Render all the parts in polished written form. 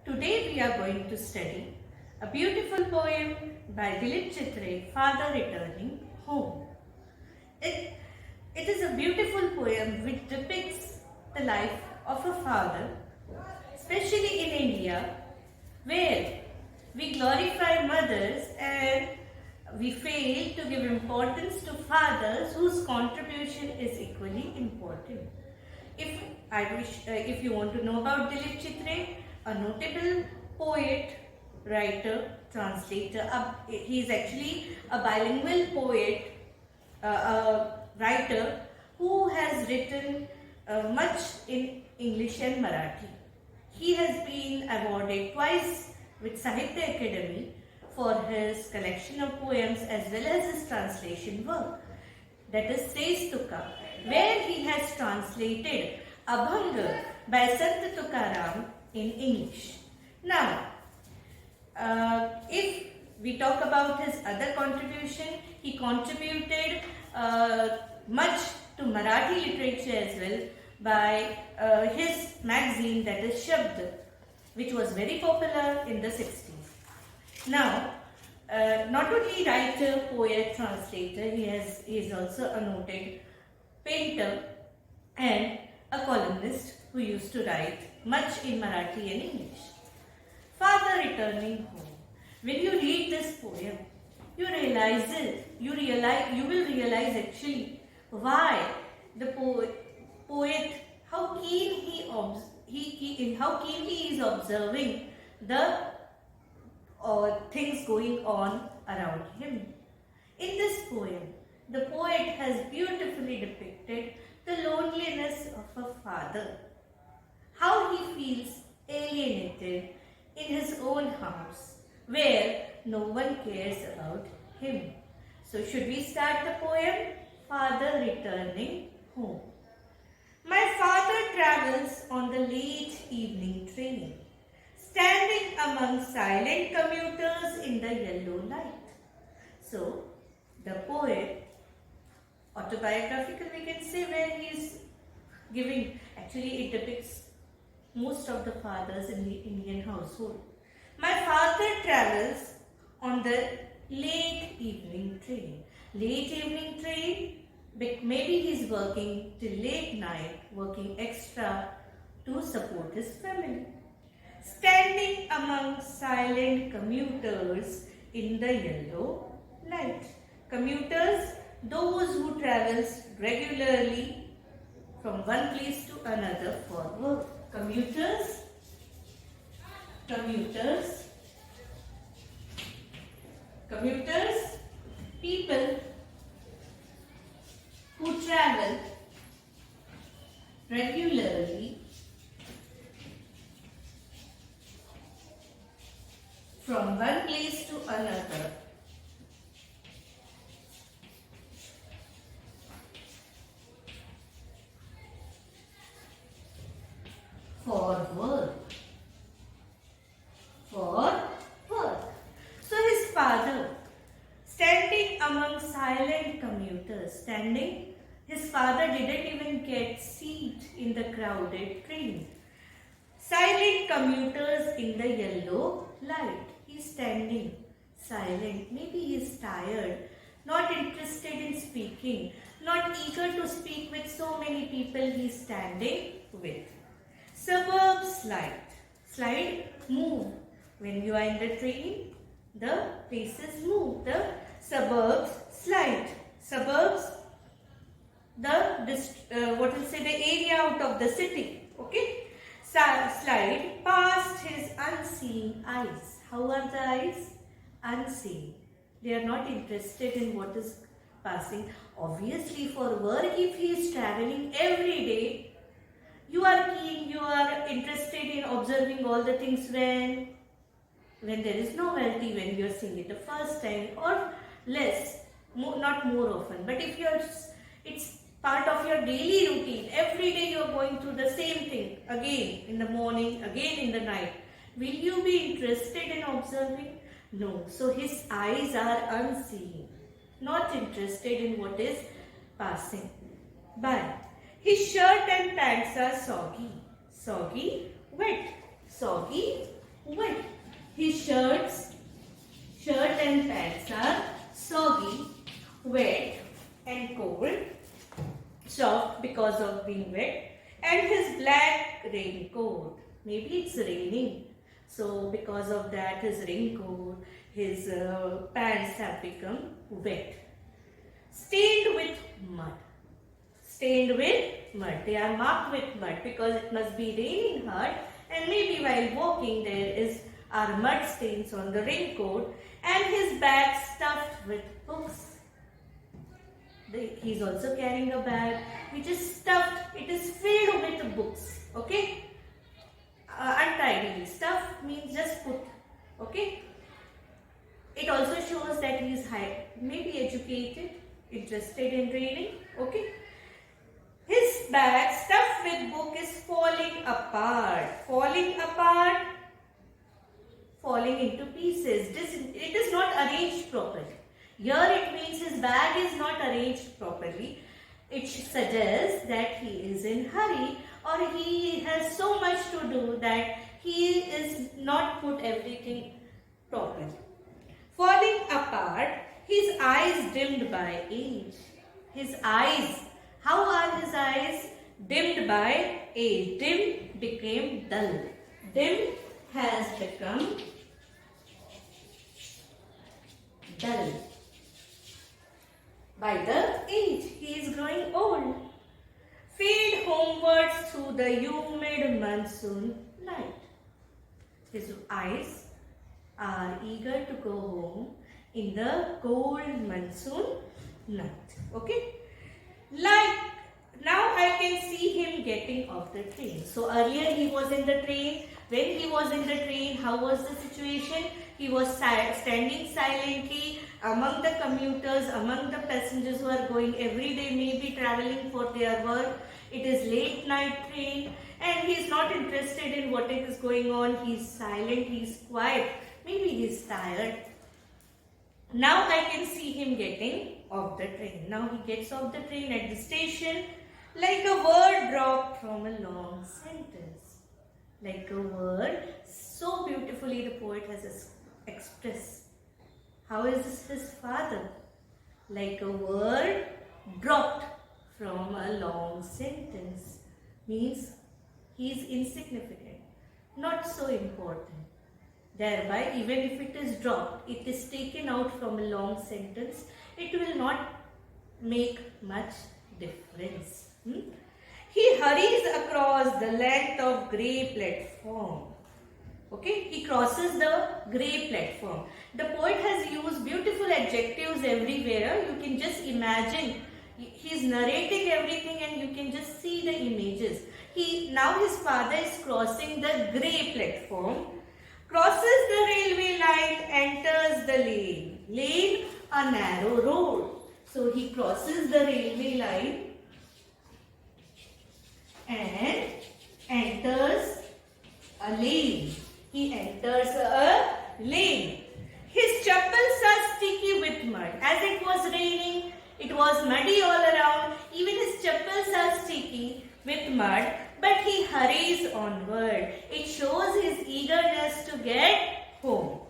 Today we are going to study a beautiful poem by Dilip Chitre, Father Returning Home. It, it is a beautiful poem which depicts the life of a father, especially in India, where we glorify mothers and we fail to give importance to fathers whose contribution is equally important. If you want to know about Dilip Chitre, a notable poet, writer, translator. He is actually a bilingual poet, a writer who has written much in English and Marathi. He has been awarded twice with Sahitya Academy for his collection of poems as well as his translation work. That is Srestuka, where he has translated Abhanga by Sant Tukaram in English. Now, if we talk about his other contribution, he contributed much to Marathi literature as well by his magazine, that is Shabd, which was very popular in the 60s. Now, not only writer, poet, translator, he is also a noted painter and a columnist who used to write much in Marathi and English. Father Returning Home. When you read this poem, you will realize actually why the poet how keenly he is observing the things going on around him. In this poem, the poet has beautifully depicted the loneliness of a father, how he feels alienated in his own house where no one cares about him. So should we start the poem? Father Returning Home. My father travels on the late evening train, standing among silent commuters in the yellow light. So the poet, autobiographical we can say, where he is giving, actually it depicts most of the fathers in the Indian household. My father travels on the late evening train. Late evening train, maybe he's working till late night, working extra to support his family. Standing among silent commuters in the yellow light. Commuters, those who travels regularly from one place to another for work. Commuters, people who travel regularly from one place to another for work. So his father, standing among silent commuters, his father didn't even get seat in the crowded train. Silent commuters in the yellow light. He's standing silent. Maybe he's tired, not interested in speaking, not eager to speak with so many people he's standing with. Suburb slide, move. When you are in the train, the places move. The suburbs slide. Suburbs, the area out of the city. Okay, slide past his unseen eyes. How are the eyes? Unseen. They are not interested in what is passing. Obviously, for work, if he is traveling every day, you are keen, you are interested in observing all the things when there is novelty, when you are seeing it the first time, or less, not more often. But if it's part of your daily routine, every day you are going through the same thing, again in the morning, again in the night, will you be interested in observing? No. So his eyes are unseen, not interested in what is passing by. His shirt and pants are soggy, wet. Soggy, wet. His shirt and pants are soggy, wet and cold, soft because of being wet, and his black raincoat. Maybe it's raining, so because of that his raincoat, his pants have become wet. Stained with mud. Stained with mud. They are marked with mud because it must be raining hard, and maybe while walking there are mud stains on the raincoat, and his bag stuffed with books. He is also carrying a bag which is stuffed, it is filled with books. Okay? Untidily. Stuffed means just put. Okay? It also shows that he is maybe educated, interested in reading. Okay? His bag stuffed with book is falling apart. Falling apart, falling into pieces. It is not arranged properly. Here it means his bag is not arranged properly. It suggests that he is in hurry, or he has so much to do that he is not put everything properly. Falling apart, his eyes dimmed by age. His eyes, how are his eyes? Dimmed by age. Dim became dull. Dim has become dull. By the age, he is growing old. Fade homewards through the humid monsoon night. His eyes are eager to go home in the cold monsoon night. Okay? Like, now I can see him getting off the train. So earlier he was in the train. When he was in the train, how was the situation? He was standing silently among the commuters, among the passengers who are going every day, maybe traveling for their work. It is late night train and he is not interested in what is going on. He is silent, he is quiet. Maybe he is tired. Now I can see him getting off the train. Now he gets off the train at the station like a word dropped from a long sentence. Like a word, so beautifully the poet has expressed. How is his father? Like a word dropped from a long sentence. Means he is insignificant, not so important. Thereby, even if it is dropped, it is taken out from a long sentence, it will not make much difference. He hurries across the length of grey platform. Okay, he crosses the grey platform. The poet has used beautiful adjectives everywhere. You can just imagine. He is narrating everything and you can just see the images. Now his father is crossing the grey platform, crosses the railway line, enters the lane. Lane, a narrow road. So he crosses the railway line and enters a lane. He enters a lane. His chappals are sticky with mud. As it was raining, it was muddy all around. Even his chappals are sticky with mud, but he hurries onward. It shows his eagerness to get home.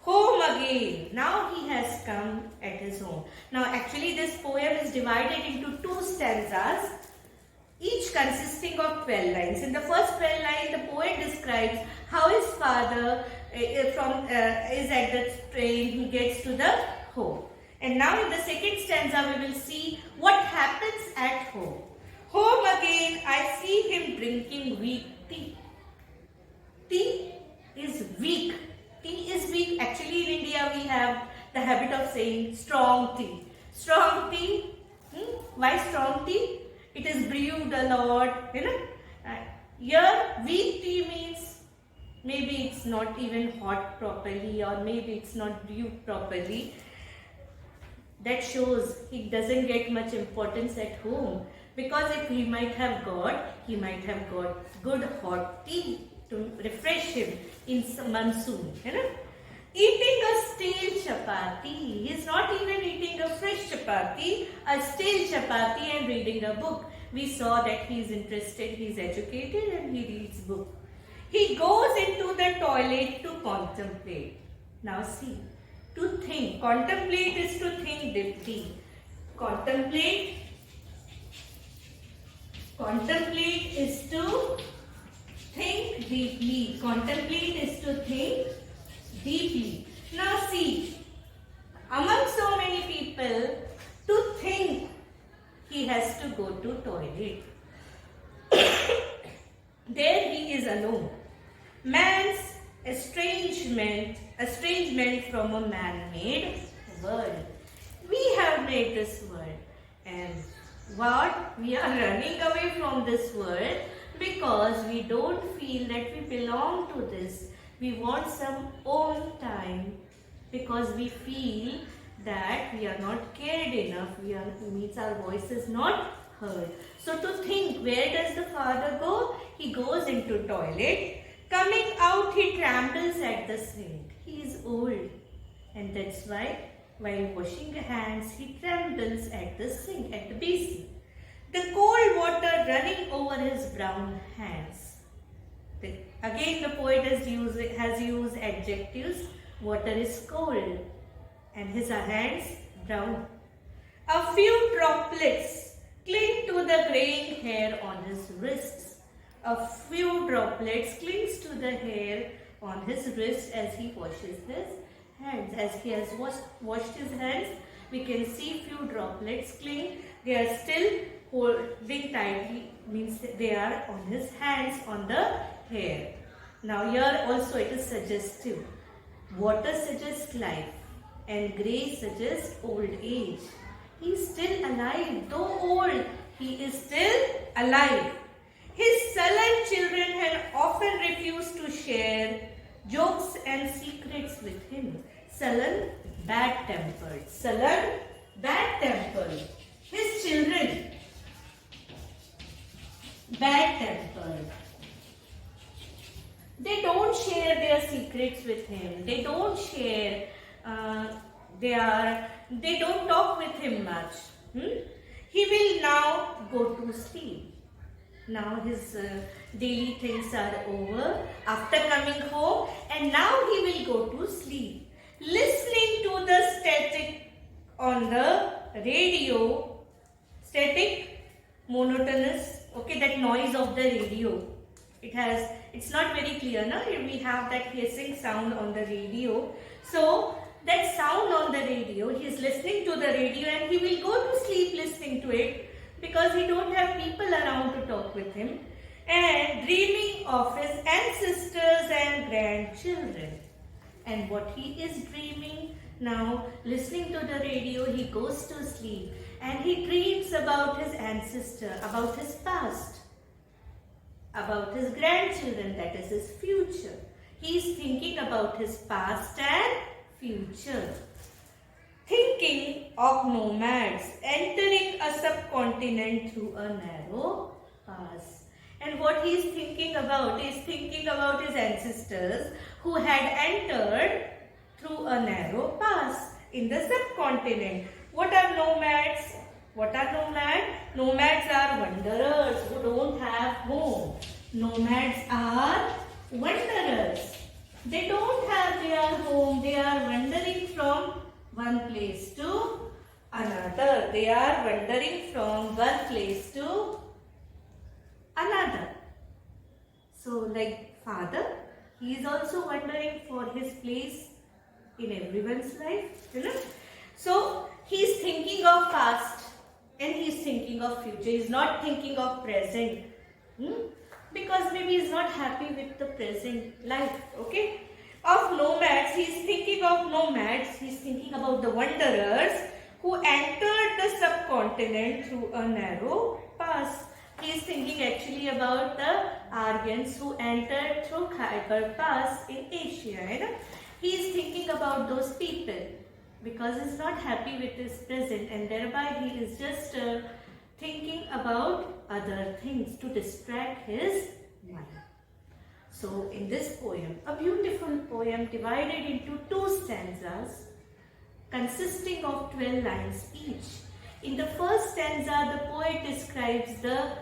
Home again. Now he has come at his home. Now actually this poem is divided into 2 stanzas, each consisting of 12 lines. In the first 12 lines, the poet describes how his father is at the train, he gets to the home. And now in the second stanza, we will see what happens at home. Home again, I see him drinking weak tea. Tea is weak. Tea is weak. Actually, in India, we have the habit of saying strong tea. Strong tea. Why strong tea? It is brewed a lot, you know. Here, weak tea means maybe it's not even hot properly, or maybe it's not brewed properly. That shows he doesn't get much importance at home, because if he might have got good hot tea to refresh him in some monsoon, you know. Eating a stale chapati. He is not even eating a fresh chapati, a stale chapati and reading a book. We saw that he is interested, he is educated and he reads book. He goes into the toilet to contemplate. Now see, to think. Contemplate is to think deeply. Contemplate is to think deeply. Contemplate is to think deeply. Now see, among so many people, to think he has to go to toilet. There he is alone. Man's estrangement from a man-made world. We have made this world, and what? We are running away from this world because we don't feel that we belong to this. We want some own time because we feel that we are not cared enough. Means our voice is not heard. So to think, where does the father go? He goes into toilet. Coming out, he trembles at the sink. He is old, and that's why while washing hands, he trembles at the sink, at the basin. The cold water running over his brown hands. Again, the poet has used adjectives. Water is cold, and his hands brown. A few droplets cling to the graying hair on his wrists. A few droplets clings to the hair on his wrist as he washes his hands. As he has washed his hands, we can see few droplets cling. They are still holding tightly, means they are on his hands, on the hair. Now here also it is suggestive. Water suggests life and grey suggests old age. He is still alive, though old, he is still alive. His sullen children had often refused to share jokes and secrets with him. Sullen, bad-tempered. Sullen, bad-tempered. His children, bad-tempered. They don't share their secrets with him. They don't share, they don't talk with him much. He will now go to sleep. Now his daily things are over after coming home, and now he will go to sleep. Listening to the static on the radio, static, monotonous, okay, that noise of the radio. It's not very clear, no? We have that hissing sound on the radio. So that sound on the radio, he is listening to the radio and he will go to sleep listening to it, because he don't have people around to talk with him, and dreaming of his ancestors and grandchildren. And what he is dreaming now, listening to the radio, he goes to sleep and he dreams about his ancestor, about his past, about his grandchildren, that is his future. He is thinking about his past and future. Thinking of nomads entering a subcontinent through a narrow pass. And what he is thinking about is thinking about his ancestors who had entered through a narrow pass in the subcontinent. What are nomads? What are nomads? Nomads are wanderers who don't have home. Nomads are wanderers. They don't have their home. They are wandering from one place to another. They are wandering from one place to another. So like father, he is also wondering for his place in everyone's life. So he is thinking of past and he is thinking of future. He is not thinking of present. Because maybe he is not happy with the present life. Okay. Of nomads, he is thinking of nomads. He is thinking about the wanderers who entered the subcontinent through a narrow pass. He is thinking actually about the Aryans who entered through Khyber Pass in Asia. He is thinking about those people because he is not happy with his present, and thereby he is just thinking about other things to distract his mind. So in this poem, a beautiful poem divided into 2 stanzas consisting of 12 lines each. In the first stanza, the poet describes the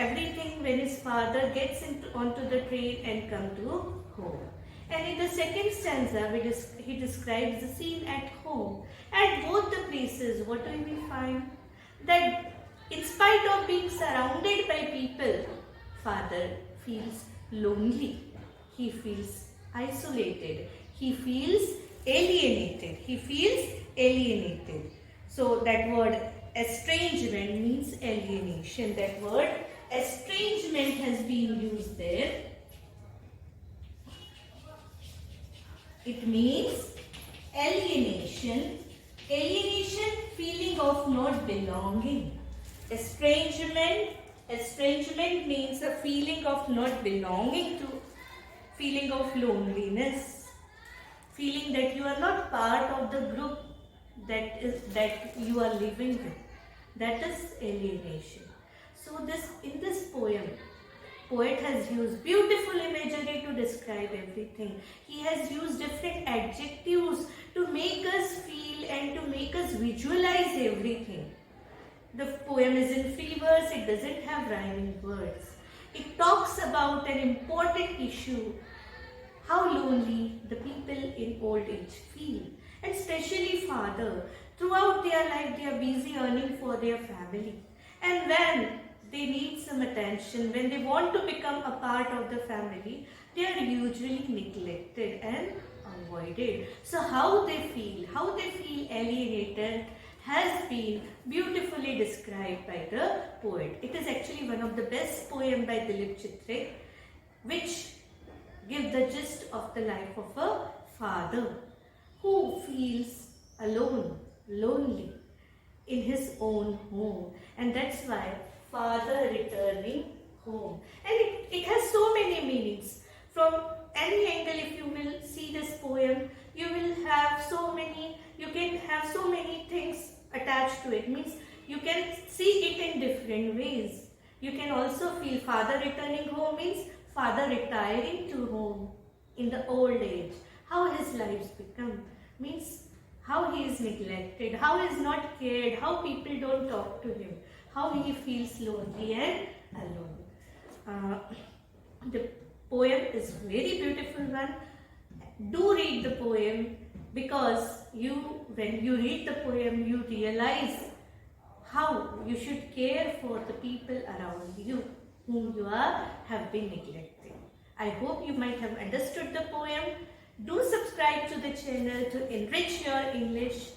everything when his father gets onto the train and come to home. And in the second stanza, he describes the scene at home. At both the places, what do we find? That in spite of being surrounded by people, father feels lonely. He feels isolated. He feels alienated. He feels alienated. So that word estrangement means alienation. That word estrangement has been used there. It means alienation. Alienation, feeling of not belonging. Estrangement means a feeling of not belonging to, feeling of loneliness, feeling that you are not part of the group that you are living with. That is alienation. So in this poem, poet has used beautiful imagery to describe everything. He has used different adjectives to make us feel and to make us visualize everything. The poem is in free verse, it doesn't have rhyming words. It talks about an important issue, how lonely the people in old age feel. And especially father, throughout their life they are busy earning for their family. And when they need some attention, when they want to become a part of the family, they are usually neglected and avoided. So how they feel alienated has been beautifully described by the poet. It is actually one of the best poems by Dilip Chitrik, which give the gist of the life of a father who feels alone, lonely in his own home. And that's why father returning home. And it has so many meanings. From any angle, if you will see this poem, you can have so many things attached to it. Means you can see it in different ways. You can also feel father returning home means father retiring to home in the old age. How his lives become means how he is neglected, how he is not cared, how people don't talk to him, how he feels lonely and alone. The poem is very beautiful one. Do read the poem, because when you read the poem, you realize how you should care for the people around you whom you have been neglecting. I hope you might have understood the poem. Do subscribe to the channel to enrich your English.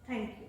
Thank you.